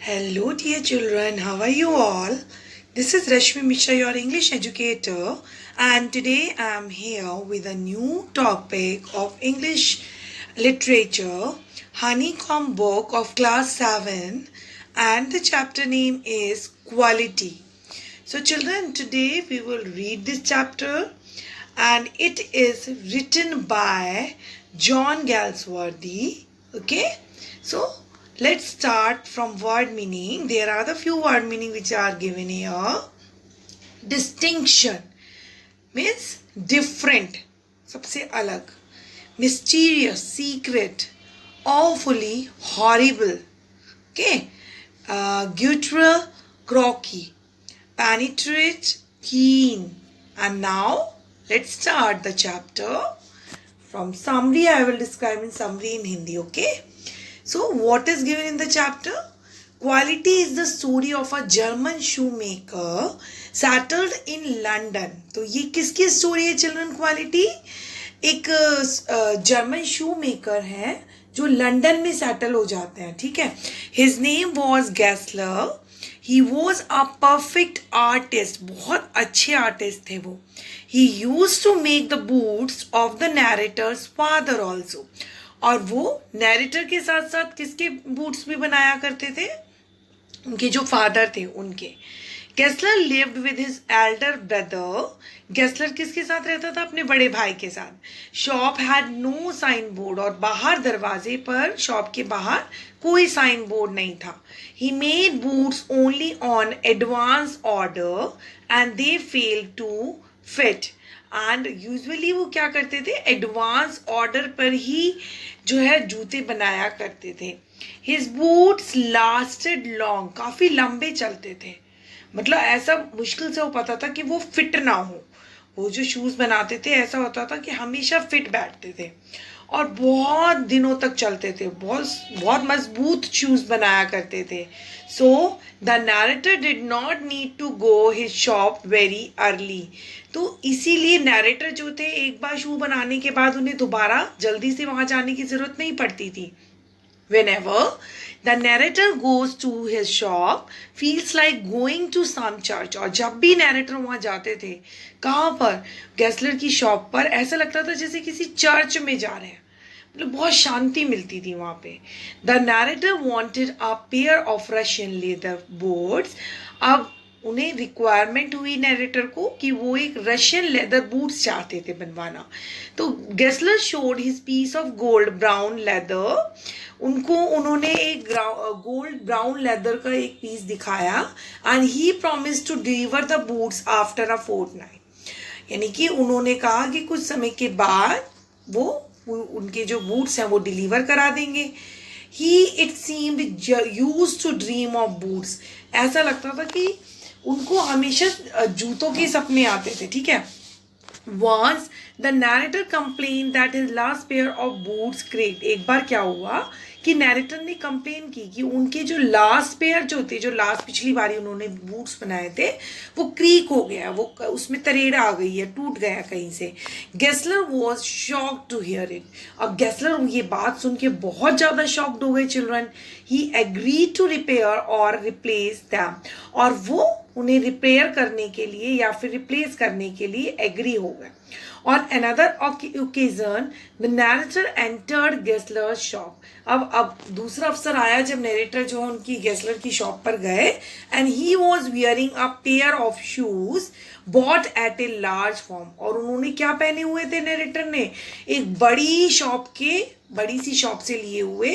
Hello, dear children. How are you all? This is Rashmi Mishra, your English educator, and today I am here with a new topic of English literature, Honeycomb book of class 7, and the chapter name is Quality. So, children, today we will read this chapter, and it is written by John Galsworthy. Okay, so let's start from word meaning. There are the few word meaning which are given here. Distinction means different, सबसे अलग. Mysterious, secret, awfully, horrible. Okay, guttural, croaky, penetrate, keen. And now let's start the chapter. From summary, I will describe in summary in Hindi. Okay. So, what is given in the chapter? Quality is the story of a German shoemaker settled in London. तो ये किसकी story है children? Quality एक German शू maker है जो London में settle हो जाते हैं. ठीक है. His name was Gessler. He was a perfect artist. बहुत अच्छे आर्टिस्ट थे वो. He use to make the boots of the narrators father also. और वो नैरेटर के साथ साथ किसके बूट्स भी बनाया करते थे? उनके जो फादर थे उनके. Gessler lived with his elder brother. Gessler किसके साथ रहता था? अपने बड़े भाई के साथ. Shop had no sign board. और बाहर दरवाजे पर, शॉप के बाहर कोई साइन बोर्ड नहीं था. He made boots only on advance order and they fail to fit. And usually वो क्या करते थे? एडवांस ऑर्डर पर ही जो है जूते बनाया करते थे. His boots lasted long. काफ़ी लंबे चलते थे. मतलब ऐसा मुश्किल से हो पाता था कि वो फिट ना हो. वो जो शूज़ बनाते थे ऐसा होता था कि हमेशा फिट बैठते थे और बहुत दिनों तक चलते थे. बहुत मजबूत शूज़ बनाया करते थे. So the narrator did not need to go his shop very early. तो इसीलिए नैरेटर जो थे एक बार शू बनाने के बाद उन्हें दोबारा जल्दी से वहाँ जाने की ज़रूरत नहीं पड़ती थी. Whenever the narrator goes to his shop, feels like going to some church. और जब भी नैरेटर वहाँ जाते थे, कहाँ पर? गैसलर की शॉप पर. ऐसा लगता था जैसे किसी चर्च में जा रहे हैं. मतलब बहुत शांति मिलती थी वहाँ पे. The narrator wanted a pair of Russian leather boots. अब उन्हें रिक्वायरमेंट हुई नैरेटर को कि वो एक रशियन लेदर बूट्स चाहते थे बनवाना. तो Gessler showed his piece of gold brown leather. उन्होंने एक गोल्ड ब्राउन लेदर का एक पीस दिखाया. And he promise to deliver the boots after a fortnight. यानी कि उन्होंने कहा कि कुछ समय के बाद वो उनके जो बूट्स हैं वो डिलीवर करा देंगे. He it seemed used to dream of boots. ऐसा लगता था कि उनको हमेशा जूतों के सपने आते थे. ठीक है. Once the narrator complained that his last pair of boots creaked. एक बार क्या हुआ कि नैरेटर ने कंप्लेन की कि उनके जो लास्ट पेयर जो थे, जो लास्ट पिछली बारी उन्होंने बूट्स बनाए थे, वो क्रीक हो गया. वो उसमें तरेड़ आ गई है, टूट गया कहीं से. Gessler was shocked to hear it. अब गेस्लर ये बात सुन के बहुत ज़्यादा शॉक्ड हो गए children. He agreed to repair और रिप्लेस दैम. और वो उन्हें रिपेयर करने के लिए या फिर रिप्लेस करने के लिए एग्री हो गए. On another occasion, the narrator entered Gessler's shop. अब दूसरा अवसर आया जब नरेटर जो है उनकी गेस्लर की शॉप पर गए. And he was wearing a pair of shoes bought at a large form. और उन्होंने क्या पहने हुए थे नरेटर ने? एक बड़ी सी शॉप से लिए हुए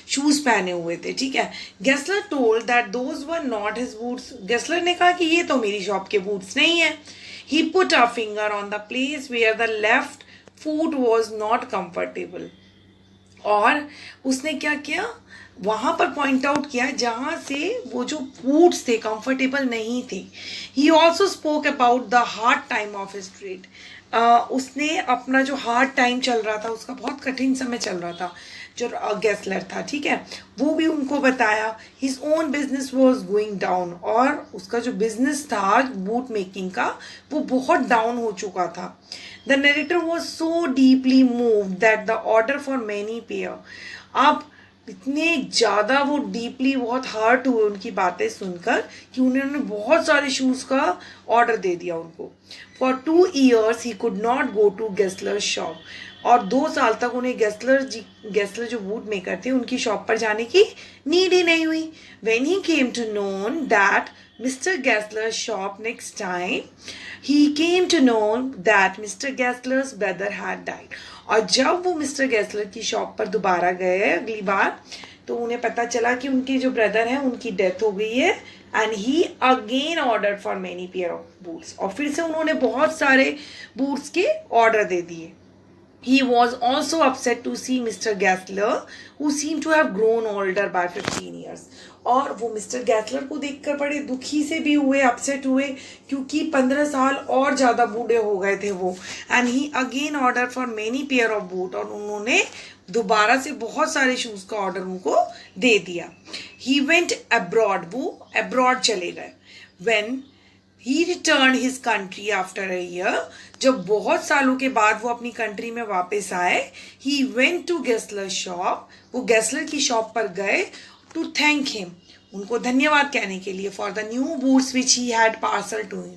शूज पहने हुए थे. ठीक है. Gessler told that those were not his boots. Gessler ने कहा कि ये तो मेरी शॉप के बूट्स नहीं है. He put a finger on the place where the left foot was not comfortable. और उसने क्या किया? वहाँ पर पॉइंट आउट किया जहाँ से वो जो बूट्स थे कंफर्टेबल नहीं थे. He also spoke about the hard time of his trade. उसने अपना जो हार्ड टाइम चल रहा था, उसका बहुत कठिन समय चल रहा था जो गेस्लर था. ठीक है. वो भी उनको बताया. His own business was going down. और उसका जो बिजनेस था बूट मेकिंग का वो बहुत डाउन हो चुका था. The narrator was so deeply moved that the order for many pair. अब इतने ज़्यादा वो डीपली बहुत हर्ट हुए उनकी बातें सुनकर कि उन्होंने बहुत सारे शूज़ का ऑर्डर दे दिया उनको. For 2 years he could not go to Gessler shop. और 2 साल तक उन्हें गेस्लर जो बूट मेकर थे उनकी शॉप पर जाने की नीड ही नहीं हुई. When he came to known that Mr. Gessler's shop next time, he came to know that Mr. Gessler's brother had died. और जब वो मिस्टर गैसलर की शॉप पर दोबारा गए अगली बार, तो उन्हें पता चला कि उनके जो ब्रदर हैं उनकी डेथ हो गई है. And he again order for many pair of boots. और फिर से उन्होंने बहुत सारे बूट्स के ऑर्डर दे दिए. He was also upset to see Mr. Gessler, who seemed to have grown older by 15 years. और वो मिस्टर गैसलर को देखकर बड़े दुखी से भी हुए, अपसेट हुए, क्योंकि 15 साल और ज़्यादा बूढ़े हो गए थे वो. And he again order for many pair of boot. और उन्होंने दोबारा से बहुत सारे शूज़ का ऑर्डर उनको दे दिया. He went abroad. वो अब्रॉड चले गए. When he return his country after a year. जब बहुत सालों के बाद वो अपनी कंट्री में वापस आए, he went to Gessler shop. वो गेस्लर की शॉप पर गए टू थैंक हिम. उनको धन्यवाद कहने के लिए. For the new boots which he had parcel to him.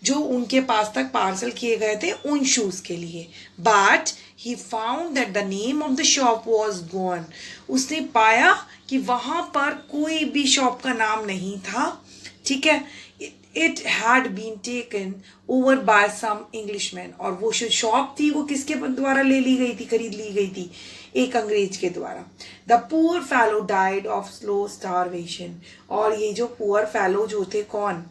जो उनके पास तक पार्सल किए गए थे उन शूज़ के लिए. But he found that the name of the shop was gone. उसने पाया कि वहाँ पर कोई भी शॉप का नाम नहीं था. ठीक है. It had been taken over by some Englishmen. और वो जो शॉप थी वो किसके द्वारा ले ली गई थी, खरीद ली गई थी, एक अंग्रेज के द्वारा. The poor fellow died of slow starvation. और ये जो poor fellow जो थे, कौन,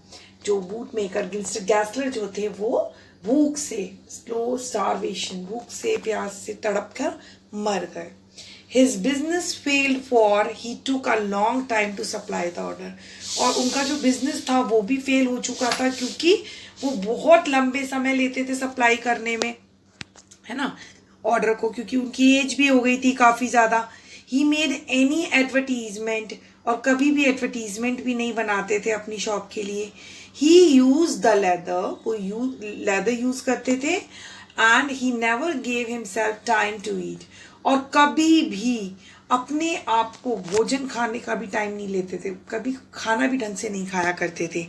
जो बूट मेकर गैसलर जो थे, वो भूख से, स्लो स्टारवेशन, भूख से प्यास से तड़प कर मर गए. His business failed for he took a long time to supply the order. और उनका जो बिजनेस था वो भी फेल हो चुका था, क्योंकि वो बहुत लंबे समय लेते थे सप्लाई करने में, है ना, ऑर्डर को, क्योंकि उनकी एज भी हो गई थी काफ़ी ज़्यादा. He made any advertisement. और कभी भी एडवर्टीजमेंट भी नहीं बनाते थे अपनी शॉप के लिए. He use the leather. वो लेदर यूज़ करते थे. And he never gave himself time to eat. और कभी भी अपने आप को भोजन खाने का भी टाइम नहीं लेते थे, कभी खाना भी ढंग से नहीं खाया करते थे.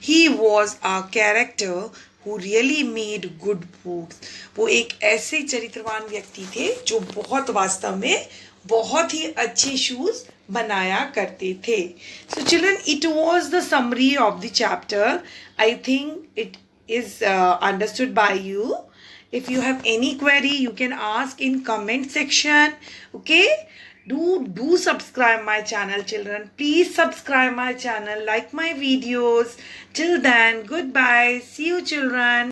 ही was a character who really made good boots. वो एक ऐसे चरित्रवान व्यक्ति थे जो बहुत वास्तव में बहुत ही अच्छे शूज बनाया करते थे. So children, it was the summary of the chapter. I think it is understood by you. If you have any query, you can ask in comment section. Okay, do subscribe my channel, children. Please subscribe my channel, like my videos. Till then, goodbye. See you, children.